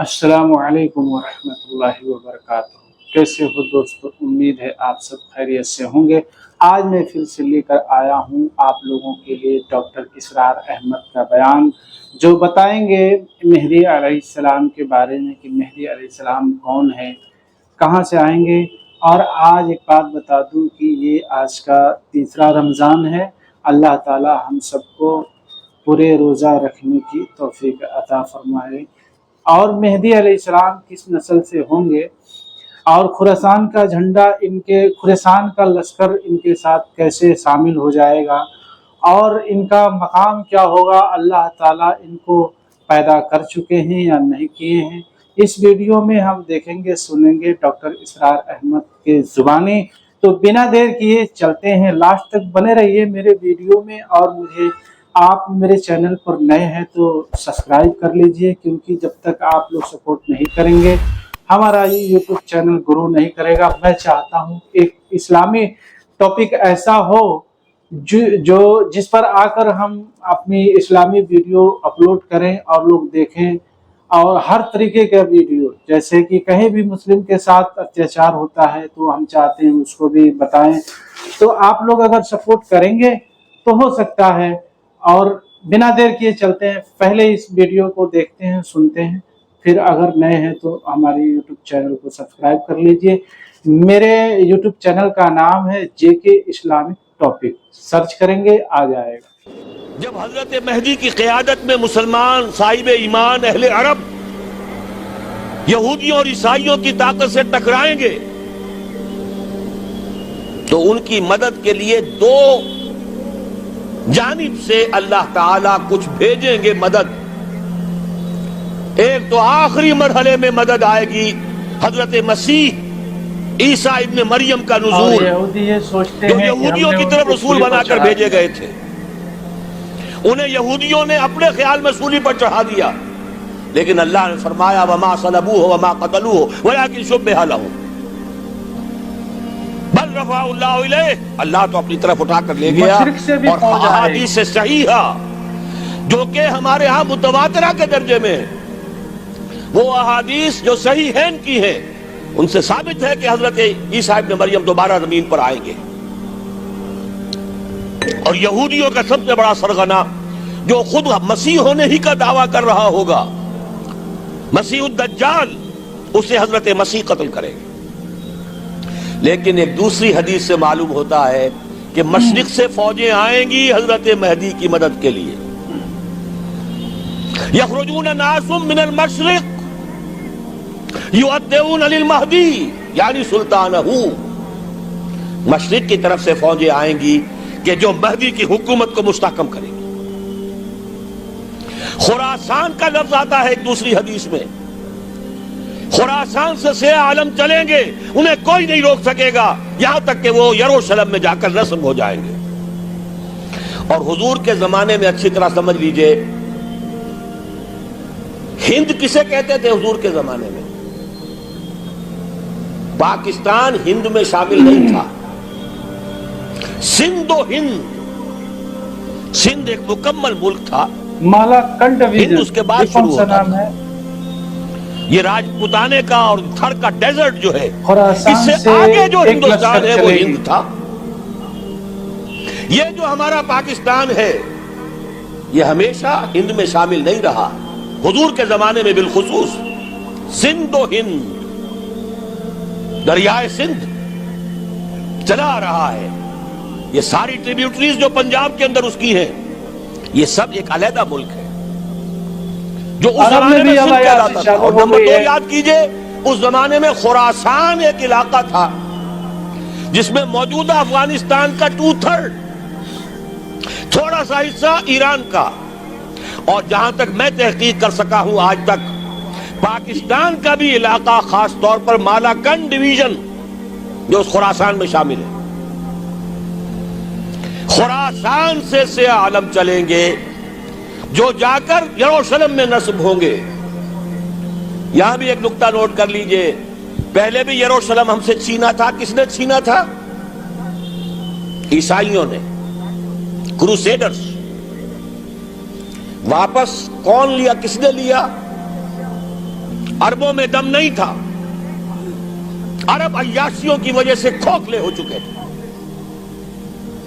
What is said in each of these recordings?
अस्सलामु अलैकुम वरहमतुल्लाहि वबरकातुहू। कैसे हो दोस्तों, उम्मीद है आप सब खैरियत से होंगे। आज मैं फिर से लेकर आया हूँ आप लोगों के लिए डॉक्टर इसरार अहमद का बयान, जो बताएंगे मेहदी अलैहिस्सलाम के बारे में कि मेहदी अलैहिस्सलाम कौन है, कहाँ से आएंगे। और आज एक बात बता दूं कि ये आज का तीसरा रमज़ान है। अल्लाह ताला हम सबको पूरे रोज़ा रखने की तौफीक अता फरमाए। और मेहदी अलैहिस्सलाम किस नस्ल से होंगे और खुरासान का झंडा, इनके खुरासान का लश्कर इनके साथ कैसे शामिल हो जाएगा और इनका मकाम क्या होगा, अल्लाह ताला इनको पैदा कर चुके हैं या नहीं किए हैं, इस वीडियो में हम देखेंगे सुनेंगे डॉक्टर इसरार अहमद के ज़ुबानी। तो बिना देर किए चलते हैं, लास्ट तक बने रहिए मेरे वीडियो में। और मुझे आप मेरे चैनल पर नए हैं तो सब्सक्राइब कर लीजिए, क्योंकि जब तक आप लोग सपोर्ट नहीं करेंगे हमारा ये यूट्यूब चैनल ग्रो नहीं करेगा। मैं चाहता हूँ एक इस्लामी टॉपिक ऐसा हो जो जिस पर आकर हम अपनी इस्लामी वीडियो अपलोड करें और लोग देखें, और हर तरीके का वीडियो, जैसे कि कहीं भी मुस्लिम के साथ अत्याचार होता है तो हम चाहते हैं उसको भी बताएं। तो आप लोग अगर सपोर्ट करेंगे तो हो सकता है। और बिना देर किए चलते हैं, पहले इस वीडियो को देखते हैं, सुनते हैं, फिर अगर नए हैं तो हमारे यूट्यूब चैनल को सब्सक्राइब कर लीजिए। मेरे यूट्यूब चैनल का नाम है जेके इस्लामिक टॉपिक, सर्च करेंगे आ जाएगा। जब हजरत मेहदी की क़यादत में मुसलमान साहिब ईमान अहले अरब यहूदियों और ईसाइयों की ताकत से टकराएंगे तो उनकी मदद के लिए दो जानिब से अल्लाह ताला कुछ भेजेंगे मदद। एक तो आखिरी मरहले में मदद आएगी, हजरत मसीह ईसा इब्न मरियम का नुज़ूल, जो यहूदियों की तरफ रसूल बनाकर भेजे गए थे। उन्हें यहूदियों ने अपने ख्याल में सूली पर चढ़ा दिया, लेकिन अल्लाह ने फरमाया वमा सलबूहु वमा क़तलूहु वलाकिन शुब्बिहा लहुम बल रफ़अहुल्लाहु इलैहि। अल्लाह तो अपनी तरफ उठा कर ले गया। और अहादीस सहीहा जो कि हमारे यहाँ मुतवातिरा के दर्जे में है, वो अहादीस जो सही हैं की है, उनसे साबित है कि हजरत ईसा इब्न मरियम दोबारा जमीन पर आएंगे। और यहूदियों का सबसे बड़ा सरगना, जो खुद मसीह होने ही का दावा कर रहा होगा, मसीह दज्जाल, उसे हजरत मसीह कत्ल करेंगे। लेकिन एक दूसरी हदीस से मालूम होता है कि मशरिक से फौजें आएंगी हजरत मेहदी की मदद के लिए। यखरुजून नासुम मिनल मशरिक युअद्दऊन लिल महदी यानी सुल्तानहू। मशरिक की तरफ से फौजें आएंगी कि जो महदी की हुकूमत को मुस्तहकम करेगी। खुरासान का लफ्ज आता है एक दूसरी हदीस में। खुरासान से आलम चलेंगे, उन्हें कोई नहीं रोक सकेगा, यहां तक कि वो यरूशलेम में जाकर रस्म हो जाएंगे। और हुजूर के जमाने में अच्छी तरह समझ लीजिए, हिंद किसे कहते थे हुजूर के जमाने में? पाकिस्तान हिंद में शामिल नहीं था। सिंधो हिंद, सिंध एक मुकम्मल मुल्क था। मालाकंड हिंद उसके बाद शुरू होता था। ये राजपुताने का और थर का डेजर्ट जो है, इससे आगे जो हिंदुस्तान है वो हिंद था। ये जो हमारा पाकिस्तान है, ये हमेशा हिंद में शामिल नहीं रहा। हुजूर के जमाने में बिलखुसूस सिंधो हिंद, दरियाए सिंध चला आ रहा है। ये सारी ट्रिब्यूटरीज जो पंजाब के अंदर उसकी हैं, ये सब एक अलग मुल्क है जो उस जमाने में सिंध कहलाता था। और नंबर 2 याद कीजिए, उस जमाने में खुरासान एक इलाका था जिसमें मौजूदा अफगानिस्तान का 2/3, थोड़ा सा हिस्सा ईरान का, और जहां तक मैं तहकीक कर सका हूं आज तक, पाकिस्तान का भी इलाका, खास तौर पर मालाकंड डिवीजन जो उस खुरासान में शामिल है। खुरासान से आलम चलेंगे जो जाकर यरूशलेम में नस्ब होंगे। यहां भी एक नुक्ता नोट कर लीजिए, पहले भी यरूशलेम हमसे छीना था। किसने छीना था? ईसाइयों ने, क्रूसेडर्स। वापस कौन लिया, किसने लिया? عربوں میں دم نہیں تھا، عرب عیاشیوں کی وجہ سے کھوکھلے ہو چکے تھے۔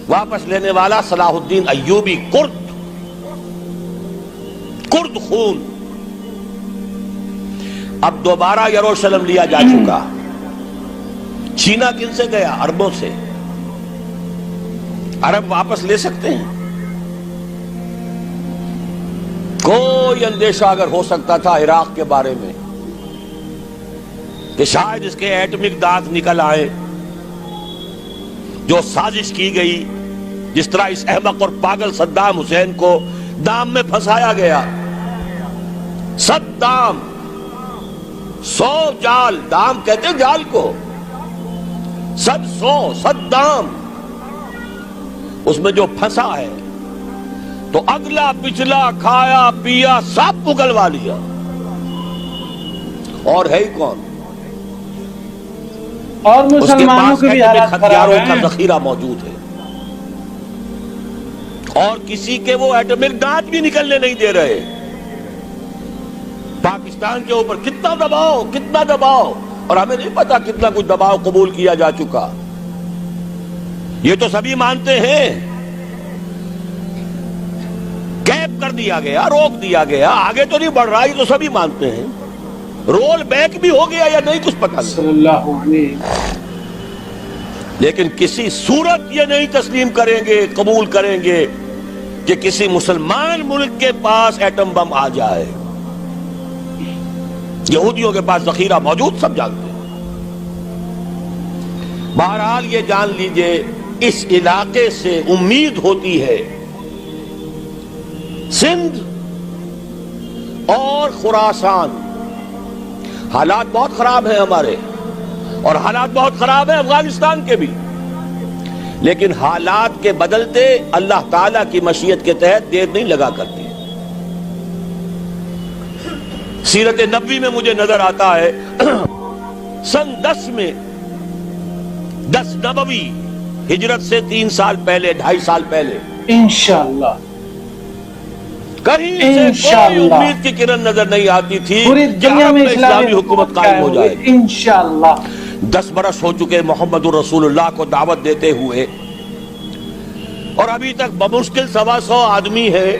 واپس لینے والا صلاح الدین ایوبی، کرد خون، اب دوبارہ یروشلم لیا جا چکا۔ چھینا کن سے گیا؟ عربوں سے۔ عرب واپس لے سکتے ہیں؟ کوئی اندیشہ اگر ہو سکتا تھا عراق کے بارے میں کہ شاید اس کے ایٹمک دانت نکل آئے، جو سازش کی گئی، جس طرح اس احمق اور پاگل صدام حسین کو دام میں پھنسایا گیا، 100 دام، 100 جال، دام کہتے ہیں جال کو، 100 دام، اس میں جو پھنسا ہے تو اگلا پچھلا کھایا پیا سب پگلوا لیا، اور ہے ہی کون؟ اور اس کے مسلمانوں پاس کے بھی حالات خراب ہتھیاروں کا ہیں۔ ذخیرہ موجود ہے، اور کسی کے وہ ایٹمک دانت بھی نکلنے نہیں دے رہے۔ پاکستان کے اوپر کتنا دباؤ، اور ہمیں نہیں پتا کتنا کچھ دباؤ قبول کیا جا چکا، یہ تو سبھی مانتے ہیں۔ کیپ کر دیا گیا، روک دیا گیا، آگے تو نہیں بڑھ رہا، یہ تو سبھی مانتے ہیں۔ رول بیک بھی ہو گیا یا نہیں کچھ پتہ نہیں، صلی اللہ علیہ۔ لیکن کسی صورت یہ نہیں تسلیم کریں گے، قبول کریں گے کہ کسی مسلمان ملک کے پاس ایٹم بم آ جائے۔ یہودیوں کے پاس ذخیرہ موجود، سب جانتے ہیں۔ بہرحال یہ جان لیجئے، اس علاقے سے امید ہوتی ہے سندھ اور خراسان۔ حالات بہت خراب ہیں ہمارے، اور حالات بہت خراب ہیں افغانستان کے بھی، لیکن حالات کے بدلتے اللہ تعالیٰ کی مشیت کے تحت دیر نہیں لگا کرتی۔ سیرت نبوی میں مجھے نظر آتا ہے سن 10 میں، 10 نبوی، ہجرت سے 3 سال پہلے، 2.5 سال پہلے، انشاءاللہ کہیں سے کوئی امید کی کرن نظر نہیں آتی تھی پوری دنیا میں اسلامی حکومت قائم ہو جائے۔ انشاءاللہ 10 برس ہو چکے محمد رسول اللہ کو دعوت دیتے ہوئے، اور ابھی تک بمشکل 125 آدمی ہے،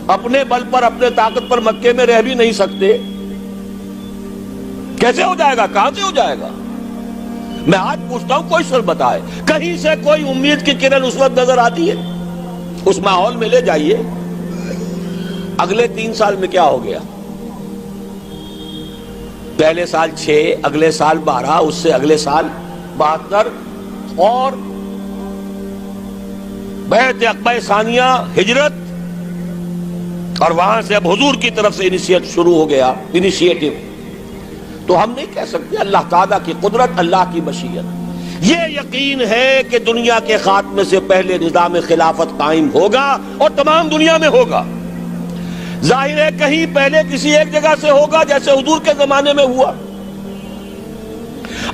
اپنے بل پر، اپنے طاقت پر مکے میں رہ بھی نہیں سکتے۔ کیسے ہو جائے گا؟ کہاں سے ہو جائے گا؟ میں آج پوچھتا ہوں، کوئی سر بتائے، کہیں سے کوئی امید کی کرن اس وقت نظر آتی ہے؟ اس ماحول میں لے جائیے۔ اگلے 3 سال میں کیا ہو گیا؟ پہلے سال 6، اگلے سال 12، اس سے اگلے سال 72، اور بیعت عقبہ ثانیہ، ہجرت، اور وہاں سے اب حضور کی طرف سے شروع ہو گیا انیشیٹو۔ تو ہم نہیں کہہ سکتے، اللہ تعالیٰ کی قدرت، اللہ کی مشیت۔ یہ یقین ہے کہ دنیا کے خاتمے سے پہلے نظام خلافت قائم ہوگا، اور تمام دنیا میں ہوگا۔ ظاہر ہے کہیں پہلے کسی ایک جگہ سے ہوگا، جیسے حضور کے زمانے میں ہوا۔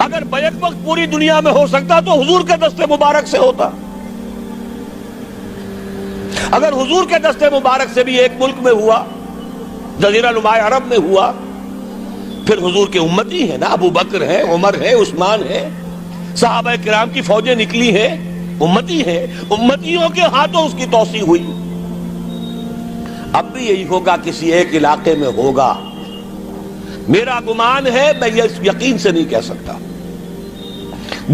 اگر بیک وقت پوری دنیا میں ہو سکتا تو حضور کے دست مبارک سے ہوتا۔ اگر حضور کے دست مبارک سے بھی ایک ملک میں ہوا، جزیرہ نماء عرب میں ہوا، پھر حضور کے امتی ہیں نا، ابو بکر ہے، عمر ہے، عثمان ہے، صحابہ کرام کی فوجیں نکلی ہیں، امتی ہیں، امتیوں کے ہاتھوں اس کی توسیع ہوئی۔ اب بھی یہی ہوگا، کسی ایک علاقے میں ہوگا۔ میرا گمان ہے، میں یہ یقین سے نہیں کہہ سکتا،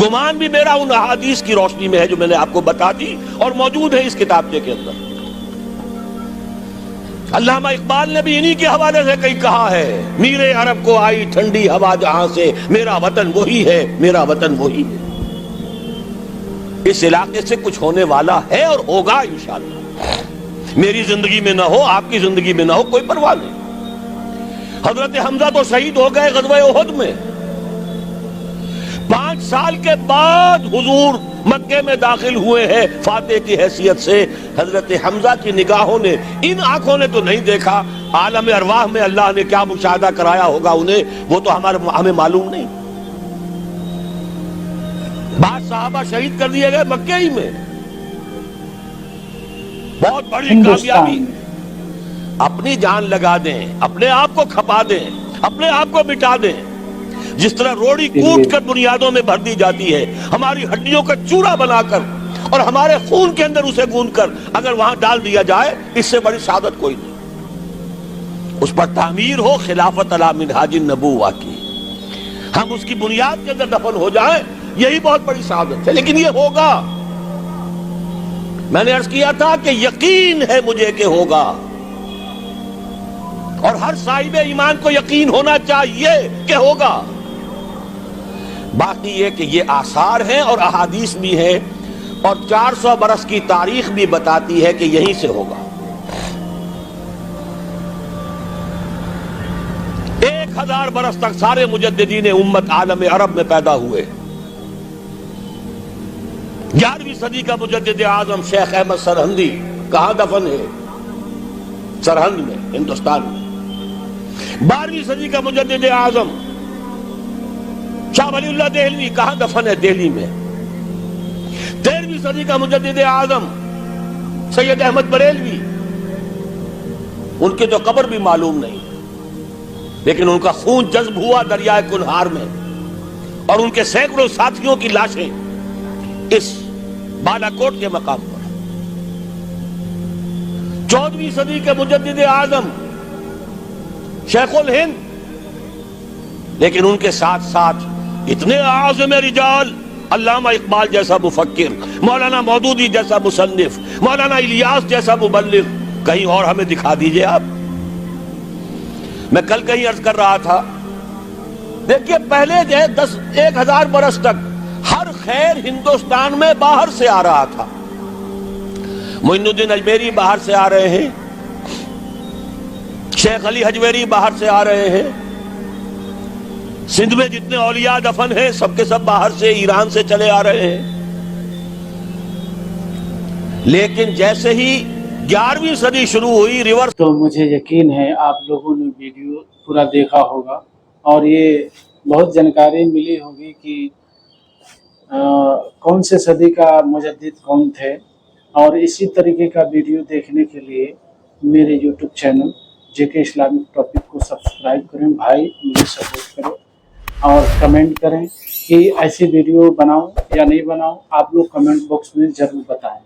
گمان بھی میرا ان احادیث کی روشنی میں ہے جو میں نے آپ کو بتا دی اور موجود ہے اس کتابچے کے اندر۔ علامہ اقبال نے بھی انہی کے حوالے سے کئی کہا ہے، میرے عرب کو آئی ٹھنڈی ہوا جہاں سے، میرا وطن وہی ہے، میرا وطن وہی ہے۔ اس علاقے سے کچھ ہونے والا ہے اور ہوگا انشاءاللہ۔ میری زندگی میں نہ ہو، آپ کی زندگی میں نہ ہو، کوئی پرواہ نہیں۔ حضرت حمزہ تو شہید ہو گئے غزوہ احد میں، 5 سال کے بعد حضور مکے میں داخل ہوئے ہیں فاتح کی حیثیت سے۔ حضرت حمزہ کی نگاہوں نے، ان آنکھوں نے تو نہیں دیکھا، عالم ارواح میں اللہ نے کیا مشاہدہ کرایا ہوگا انہیں، وہ تو ہمیں معلوم نہیں۔ بعض صحابہ شہید کر دیے گئے مکے ہی میں، بہت بڑی کامیابی۔ اپنی جان لگا دیں، اپنے آپ کو کھپا دیں، अपने आप को मिटा दें। जिस तरह रोड़ी कूट कर बुनियादों में भर दी जाती है, हमारी हड्डियों का चूरा बनाकर और हमारे खून के अंदर उसे गूंद कर अगर वहां डाल दिया जाए, इससे बड़ी शहादत कोई नहीं। उस पर तामीर हो खिलाफत अला मिनहाजिन नबूवा की, हम उसकी बुनियाद के अंदर दफन हो जाएं, यही बहुत बड़ी शहादत है। लेकिन ये होगा, मैंने अर्ज किया था कि यकीन है मुझे कि होगा, और हर साहिब ईमान को यकीन होना चाहिए कि होगा। बाकी ये कि ये आसार हैं और अहादीस भी है, और 400 बरस की तारीख भी बताती है कि यहीं से होगा। 1000 बरस तक सारे मुजद्दिदीन उम्मत आलम अरब में पैदा हुए। 11वीं सदी का मुजद्दिद आजम शेख अहमद सरहंदी कहां दफन है? सरहंद में, हिंदुस्तान में। 12वीं सदी का मुजद्दिद आजम शाह वलीउल्लाह देहलवी कहां दफन है? दिल्ली में। 13वीं सदी का मुजद्दिद आजम सैयद अहमद बरेलवी, उनकी तो कब्र भी मालूम नहीं, लेकिन उनका खून जज्ब हुआ दरियाए कुनहार में, और उनके सैकड़ों साथियों की लाशें इस बालाकोट के मकाम पर। 14वीं सदी के मुजद्दिद आजम शेखुल हिंद, लेकिन उनके साथ साथ इतने आज़म रिजाल, अल्लामा इकबाल जैसा मुफक्किर, मौलाना मौदूदी जैसा मुसन्निफ, मौलाना इलियास जैसा मुबल्लिग, कहीं और हमें दिखा दीजिए आप। मैं कल कहीं अर्ज कर रहा था, देखिए पहले जो है 1000 बरस तक हर खैर हिंदुस्तान में बाहर से आ रहा था। मोइनुद्दीन अजमेरी बाहर से आ रहे हैं, शेख अली हजवेरी बाहर से आ रहे हैं, सिंध में जितने औलिया दफन हैं सबके सब बाहर से, ईरान से चले आ रहे हैं। लेकिन जैसे ही 11वीं सदी शुरू हुई, रिवर्स। तो मुझे यकीन है आप लोगों ने वीडियो पूरा देखा होगा और ये बहुत जानकारी मिली होगी कि कौन से सदी का मुजद्दिद कौन थे। और इसी तरीके का वीडियो देखने के लिए मेरे यूट्यूब चैनल जेके इस्लामिक टॉपिक को सब्सक्राइब करें भाई, मुझे सपोर्ट करें और कमेंट करें कि ऐसी वीडियो बनाऊं या नहीं बनाऊं। आप लोग कमेंट बॉक्स में ज़रूर बताएं।